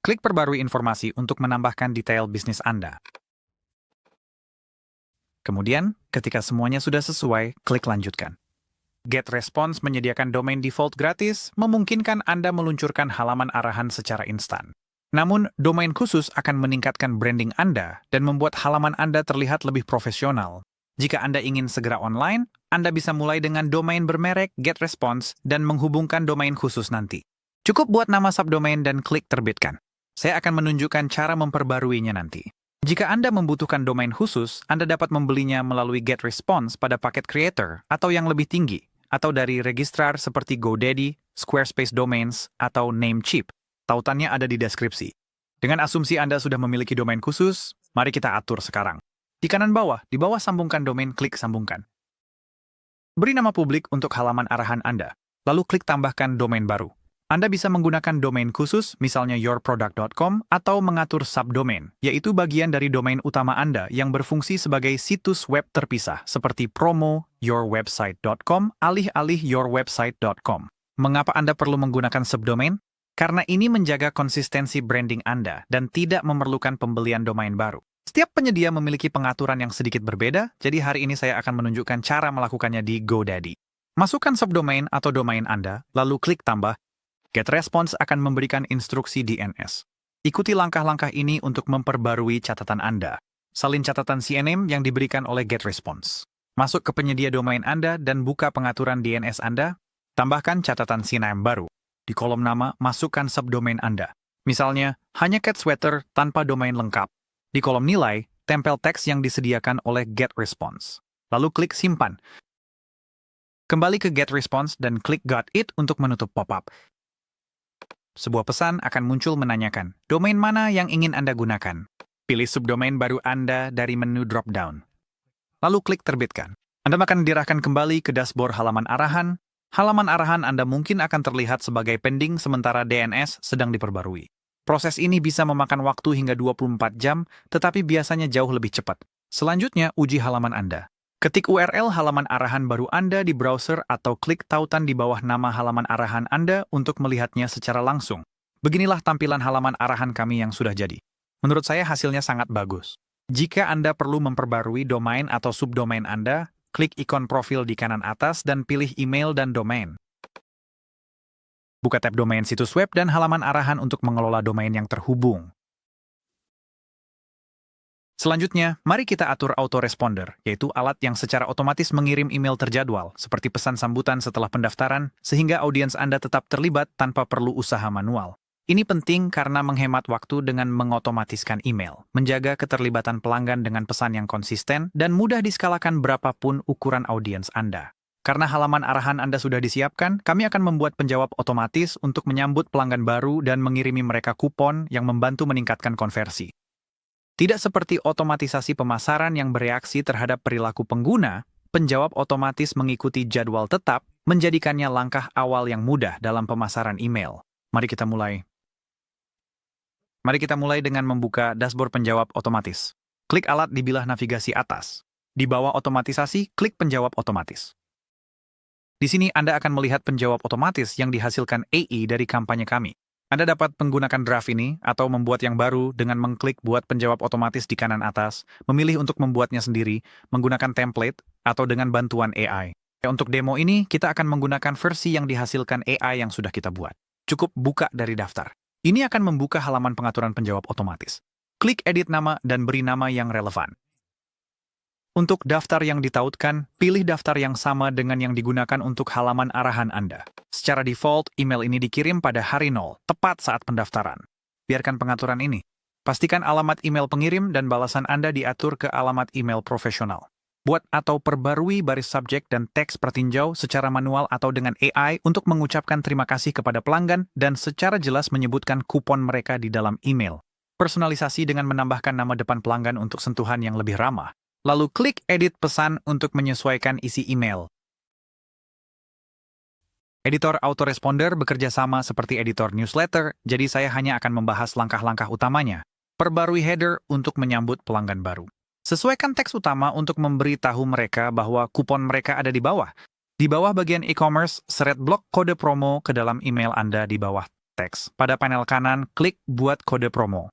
Klik perbarui informasi untuk menambahkan detail bisnis Anda. Kemudian, ketika semuanya sudah sesuai, klik lanjutkan. GetResponse menyediakan domain default gratis, memungkinkan Anda meluncurkan halaman arahan secara instan. Namun, domain khusus akan meningkatkan branding Anda dan membuat halaman Anda terlihat lebih profesional. Jika Anda ingin segera online, Anda bisa mulai dengan domain bermerek GetResponse dan menghubungkan domain khusus nanti. Cukup buat nama subdomain dan klik terbitkan. Saya akan menunjukkan cara memperbaruinya nanti. Jika Anda membutuhkan domain khusus, Anda dapat membelinya melalui GetResponse pada paket Creator atau yang lebih tinggi, atau dari registrar seperti GoDaddy, Squarespace Domains, atau Namecheap. Tautannya ada di deskripsi. Dengan asumsi Anda sudah memiliki domain khusus, mari kita atur sekarang. Di kanan bawah, di bawah sambungkan domain, klik sambungkan. Beri nama publik untuk halaman arahan Anda, lalu klik tambahkan domain baru. Anda bisa menggunakan domain khusus, misalnya yourproduct.com, atau mengatur subdomain, yaitu bagian dari domain utama Anda yang berfungsi sebagai situs web terpisah, seperti promo, yourwebsite.com, alih-alih yourwebsite.com. Mengapa Anda perlu menggunakan subdomain? Karena ini menjaga konsistensi branding Anda dan tidak memerlukan pembelian domain baru. Setiap penyedia memiliki pengaturan yang sedikit berbeda, jadi hari ini saya akan menunjukkan cara melakukannya di GoDaddy. Masukkan subdomain atau domain Anda, lalu klik tambah. GetResponse akan memberikan instruksi DNS. Ikuti langkah-langkah ini untuk memperbarui catatan Anda. Salin catatan CNAME yang diberikan oleh GetResponse. Masuk ke penyedia domain Anda dan buka pengaturan DNS Anda. Tambahkan catatan CNAME baru. Di kolom nama, masukkan subdomain Anda. Misalnya, hanya cat sweater tanpa domain lengkap. Di kolom nilai, tempel teks yang disediakan oleh GetResponse. Lalu klik simpan. Kembali ke GetResponse dan klik Got It untuk menutup pop-up. Sebuah pesan akan muncul menanyakan, domain mana yang ingin Anda gunakan? Pilih subdomain baru Anda dari menu drop-down. Lalu klik terbitkan. Anda akan dirahkan kembali ke dashboard halaman arahan. Halaman arahan Anda mungkin akan terlihat sebagai pending sementara DNS sedang diperbarui. Proses ini bisa memakan waktu hingga 24 jam, tetapi biasanya jauh lebih cepat. Selanjutnya, uji halaman Anda. Ketik URL halaman arahan baru Anda di browser atau klik tautan di bawah nama halaman arahan Anda untuk melihatnya secara langsung. Beginilah tampilan halaman arahan kami yang sudah jadi. Menurut saya hasilnya sangat bagus. Jika Anda perlu memperbarui domain atau subdomain Anda, klik ikon profil di kanan atas dan pilih email dan domain. Buka tab domain situs web dan halaman arahan untuk mengelola domain yang terhubung. Selanjutnya, mari kita atur autoresponder, yaitu alat yang secara otomatis mengirim email terjadwal, seperti pesan sambutan setelah pendaftaran, sehingga audiens Anda tetap terlibat tanpa perlu usaha manual. Ini penting karena menghemat waktu dengan mengotomatiskan email, menjaga keterlibatan pelanggan dengan pesan yang konsisten, dan mudah diskalakan berapapun ukuran audiens Anda. Karena halaman arahan Anda sudah disiapkan, kami akan membuat penjawab otomatis untuk menyambut pelanggan baru dan mengirimi mereka kupon yang membantu meningkatkan konversi. Tidak seperti otomatisasi pemasaran yang bereaksi terhadap perilaku pengguna, penjawab otomatis mengikuti jadwal tetap, menjadikannya langkah awal yang mudah dalam pemasaran email. Mari kita mulai. Mari kita mulai dengan membuka dashboard penjawab otomatis. Klik alat di bilah navigasi atas. Di bawah otomatisasi, klik penjawab otomatis. Di sini Anda akan melihat penjawab otomatis yang dihasilkan AI dari kampanye kami. Anda dapat menggunakan draft ini atau membuat yang baru dengan mengklik buat penjawab otomatis di kanan atas, memilih untuk membuatnya sendiri, menggunakan template, atau dengan bantuan AI. Untuk demo ini, kita akan menggunakan versi yang dihasilkan AI yang sudah kita buat. Cukup buka dari daftar. Ini akan membuka halaman pengaturan penjawab otomatis. Klik edit nama dan beri nama yang relevan. Untuk daftar yang ditautkan, pilih daftar yang sama dengan yang digunakan untuk halaman arahan Anda. Secara default, email ini dikirim pada hari 0, tepat saat pendaftaran. Biarkan pengaturan ini. Pastikan alamat email pengirim dan balasan Anda diatur ke alamat email profesional. Buat atau perbarui baris subjek dan teks pratinjau secara manual atau dengan AI untuk mengucapkan terima kasih kepada pelanggan dan secara jelas menyebutkan kupon mereka di dalam email. Personalisasi dengan menambahkan nama depan pelanggan untuk sentuhan yang lebih ramah. Lalu klik edit pesan untuk menyesuaikan isi email. Editor autoresponder bekerja sama seperti editor newsletter, jadi saya hanya akan membahas langkah-langkah utamanya. Perbarui header untuk menyambut pelanggan baru. Sesuaikan teks utama untuk memberi tahu mereka bahwa kupon mereka ada di bawah. Di bawah bagian e-commerce, seret blok kode promo ke dalam email Anda di bawah teks. Pada panel kanan, klik buat kode promo.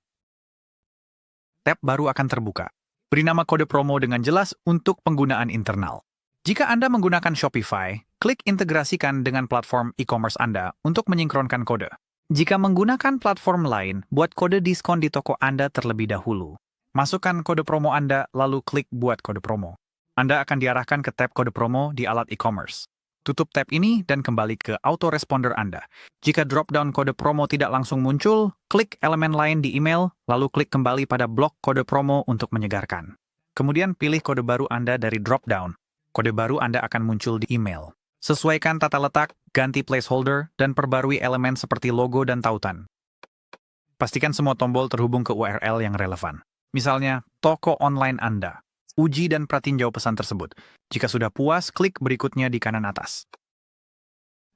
Tab baru akan terbuka. Beri nama kode promo dengan jelas untuk penggunaan internal. Jika Anda menggunakan Shopify, klik integrasikan dengan platform e-commerce Anda untuk menyinkronkan kode. Jika menggunakan platform lain, buat kode diskon di toko Anda terlebih dahulu. Masukkan kode promo Anda, lalu klik buat kode promo. Anda akan diarahkan ke tab kode promo di alat e-commerce. Tutup tab ini dan kembali ke autoresponder Anda. Jika drop-down kode promo tidak langsung muncul, klik elemen lain di email, lalu klik kembali pada blok kode promo untuk menyegarkan. Kemudian pilih kode baru Anda dari drop-down. Kode baru Anda akan muncul di email. Sesuaikan tata letak, ganti placeholder, dan perbarui elemen seperti logo dan tautan. Pastikan semua tombol terhubung ke URL yang relevan. Misalnya, toko online Anda. Uji dan pratinjau pesan tersebut. Jika sudah puas, klik berikutnya di kanan atas.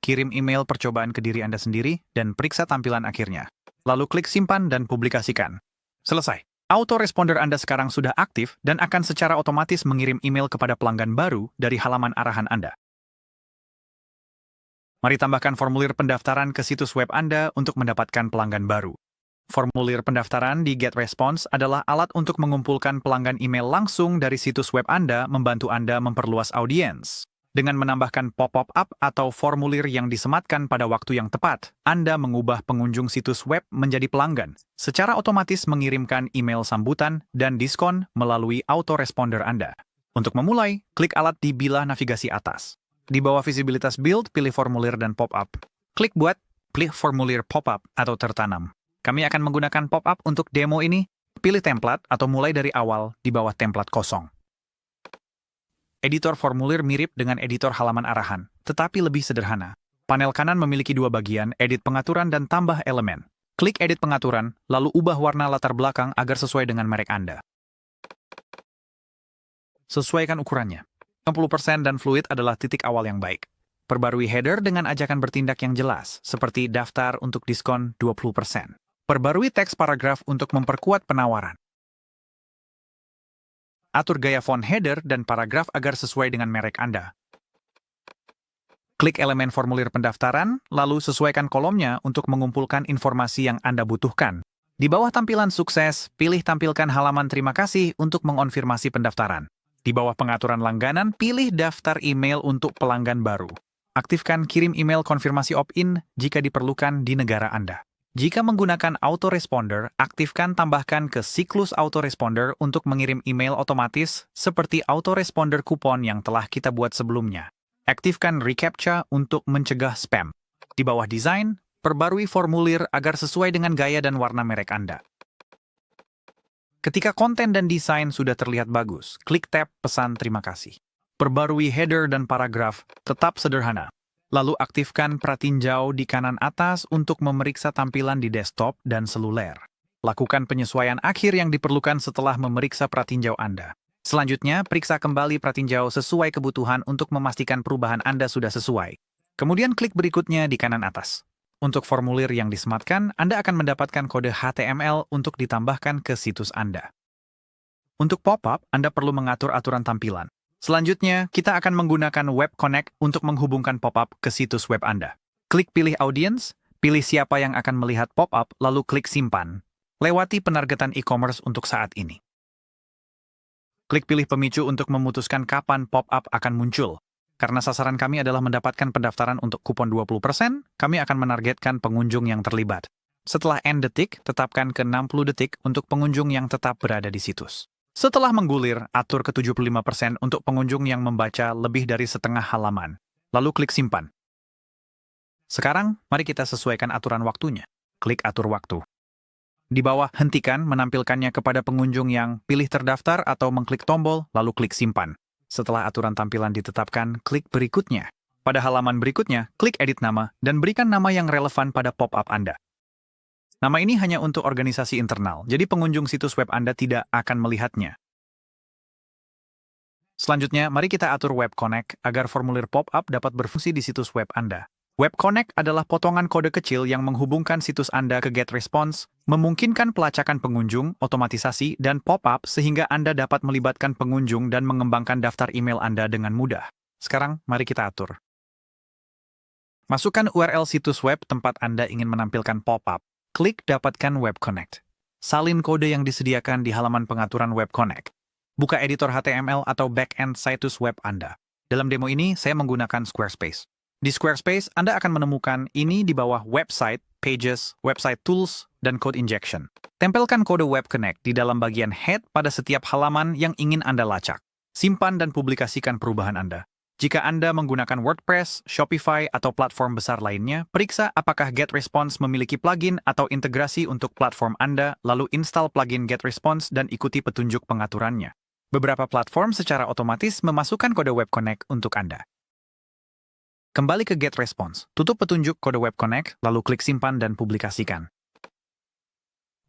Kirim email percobaan ke diri Anda sendiri dan periksa tampilan akhirnya. Lalu klik simpan dan publikasikan. Selesai. Autoresponder Anda sekarang sudah aktif dan akan secara otomatis mengirim email kepada pelanggan baru dari halaman arahan Anda. Mari tambahkan formulir pendaftaran ke situs web Anda untuk mendapatkan pelanggan baru. Formulir pendaftaran di GetResponse adalah alat untuk mengumpulkan pelanggan email langsung dari situs web Anda membantu Anda memperluas audiens. Dengan menambahkan pop-up atau formulir yang disematkan pada waktu yang tepat, Anda mengubah pengunjung situs web menjadi pelanggan, secara otomatis mengirimkan email sambutan dan diskon melalui autoresponder Anda. Untuk memulai, klik alat di bilah navigasi atas. Di bawah visibilitas build, pilih formulir dan pop-up. Klik buat, pilih formulir pop-up atau tertanam. Kami akan menggunakan pop-up untuk demo ini. Pilih template atau mulai dari awal di bawah template kosong. Editor formulir mirip dengan editor halaman arahan, tetapi lebih sederhana. Panel kanan memiliki dua bagian, edit pengaturan dan tambah elemen. Klik edit pengaturan, lalu ubah warna latar belakang agar sesuai dengan merek Anda. Sesuaikan ukurannya. 60% dan fluid adalah titik awal yang baik. Perbarui header dengan ajakan bertindak yang jelas, seperti daftar untuk diskon 20%. Perbarui teks paragraf untuk memperkuat penawaran. Atur gaya font header dan paragraf agar sesuai dengan merek Anda. Klik elemen formulir pendaftaran, lalu sesuaikan kolomnya untuk mengumpulkan informasi yang Anda butuhkan. Di bawah tampilan sukses, pilih tampilkan halaman terima kasih untuk mengonfirmasi pendaftaran. Di bawah pengaturan langganan, pilih daftar email untuk pelanggan baru. Aktifkan kirim email konfirmasi opt-in jika diperlukan di negara Anda. Jika menggunakan autoresponder, aktifkan tambahkan ke siklus autoresponder untuk mengirim email otomatis seperti autoresponder kupon yang telah kita buat sebelumnya. Aktifkan reCAPTCHA untuk mencegah spam. Di bawah desain, perbarui formulir agar sesuai dengan gaya dan warna merek Anda. Ketika konten dan desain sudah terlihat bagus, klik tab pesan terima kasih. Perbarui header dan paragraf tetap sederhana. Lalu aktifkan pratinjau di kanan atas untuk memeriksa tampilan di desktop dan seluler. Lakukan penyesuaian akhir yang diperlukan setelah memeriksa pratinjau Anda. Selanjutnya, periksa kembali pratinjau sesuai kebutuhan untuk memastikan perubahan Anda sudah sesuai. Kemudian klik berikutnya di kanan atas. Untuk formulir yang disematkan, Anda akan mendapatkan kode HTML untuk ditambahkan ke situs Anda. Untuk pop-up, Anda perlu mengatur aturan tampilan. Selanjutnya, kita akan menggunakan Web Connect untuk menghubungkan pop-up ke situs web Anda. Klik pilih Audience, Pilih siapa yang akan melihat pop-up, lalu klik simpan. Lewati penargetan e-commerce untuk saat ini. Klik pilih pemicu untuk memutuskan kapan pop-up akan muncul. Karena sasaran kami adalah mendapatkan pendaftaran untuk kupon 20%, kami akan menargetkan pengunjung yang terlibat. Setelah N detik, tetapkan ke 60 detik untuk pengunjung yang tetap berada di situs. Setelah menggulir, atur ke 75% untuk pengunjung yang membaca lebih dari setengah halaman. Lalu klik simpan. Sekarang, mari kita sesuaikan aturan waktunya. Klik atur waktu. Di bawah hentikan menampilkannya kepada pengunjung yang pilih terdaftar atau mengklik tombol, lalu klik simpan. Setelah aturan tampilan ditetapkan, klik berikutnya. Pada halaman berikutnya, klik edit nama dan berikan nama yang relevan pada pop-up Anda. Nama ini hanya untuk organisasi internal, jadi pengunjung situs web Anda tidak akan melihatnya. Selanjutnya, mari kita atur Web Connect agar formulir pop-up dapat berfungsi di situs web Anda. Web Connect adalah potongan kode kecil yang menghubungkan situs Anda ke GetResponse, memungkinkan pelacakan pengunjung, otomatisasi, dan pop-up sehingga Anda dapat melibatkan pengunjung dan mengembangkan daftar email Anda dengan mudah. Sekarang, mari kita atur. Masukkan URL situs web tempat Anda ingin menampilkan pop-up. Klik Dapatkan Web Connect. Salin kode yang disediakan di halaman pengaturan Web Connect. Buka editor HTML atau back-end situs web Anda. Dalam demo ini, saya menggunakan Squarespace. Di Squarespace, Anda akan menemukan ini di bawah Website, Pages, Website Tools, dan Code Injection. Tempelkan kode Web Connect di dalam bagian Head pada setiap halaman yang ingin Anda lacak. Simpan dan publikasikan perubahan Anda. Jika Anda menggunakan WordPress, Shopify, atau platform besar lainnya, periksa apakah GetResponse memiliki plugin atau integrasi untuk platform Anda, lalu install plugin GetResponse dan ikuti petunjuk pengaturannya. Beberapa platform secara otomatis memasukkan kode Web Connect untuk Anda. Kembali ke GetResponse, tutup petunjuk kode Web Connect, lalu klik simpan dan publikasikan.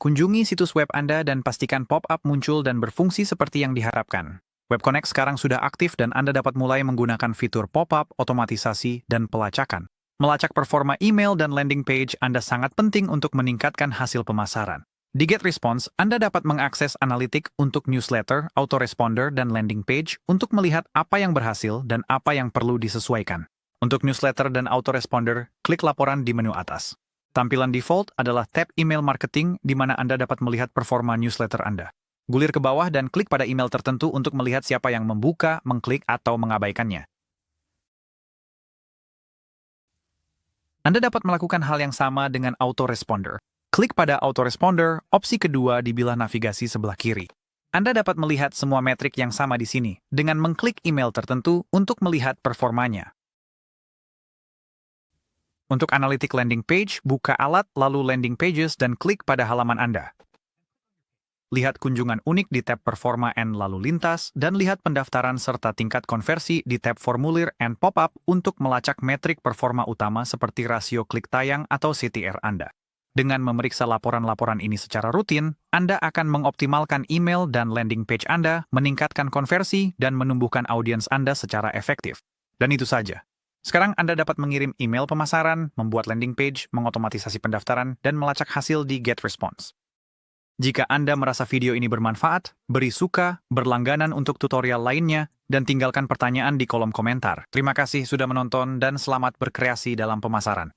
Kunjungi situs web Anda dan pastikan pop-up muncul dan berfungsi seperti yang diharapkan. Web Connect sekarang sudah aktif dan Anda dapat mulai menggunakan fitur pop-up, otomatisasi, dan pelacakan. Melacak performa email dan landing page Anda sangat penting untuk meningkatkan hasil pemasaran. Di GetResponse, Anda dapat mengakses analitik untuk newsletter, autoresponder, dan landing page untuk melihat apa yang berhasil dan apa yang perlu disesuaikan. Untuk newsletter dan autoresponder, klik laporan di menu atas. Tampilan default adalah tab email marketing di mana Anda dapat melihat performa newsletter Anda. Gulir ke bawah dan klik pada email tertentu untuk melihat siapa yang membuka, mengklik, atau mengabaikannya. Anda dapat melakukan hal yang sama dengan autoresponder. Klik pada autoresponder, opsi kedua di bilah navigasi sebelah kiri. Anda dapat melihat semua metrik yang sama di sini dengan mengklik email tertentu untuk melihat performanya. Untuk analitik landing page, buka alat lalu landing pages dan klik pada halaman Anda. Lihat kunjungan unik di tab performa and lalu lintas dan lihat pendaftaran serta tingkat konversi di tab formulir and pop-up untuk melacak metrik performa utama seperti rasio klik tayang atau CTR Anda. Dengan memeriksa laporan-laporan ini secara rutin, Anda akan mengoptimalkan email dan landing page Anda, meningkatkan konversi, dan menumbuhkan audiens Anda secara efektif. Dan itu saja. Sekarang Anda dapat mengirim email pemasaran, membuat landing page, mengotomatisasi pendaftaran, dan melacak hasil di GetResponse. Jika Anda merasa video ini bermanfaat, beri suka, berlangganan untuk tutorial lainnya, dan tinggalkan pertanyaan di kolom komentar. Terima kasih sudah menonton dan selamat berkreasi dalam pemasaran.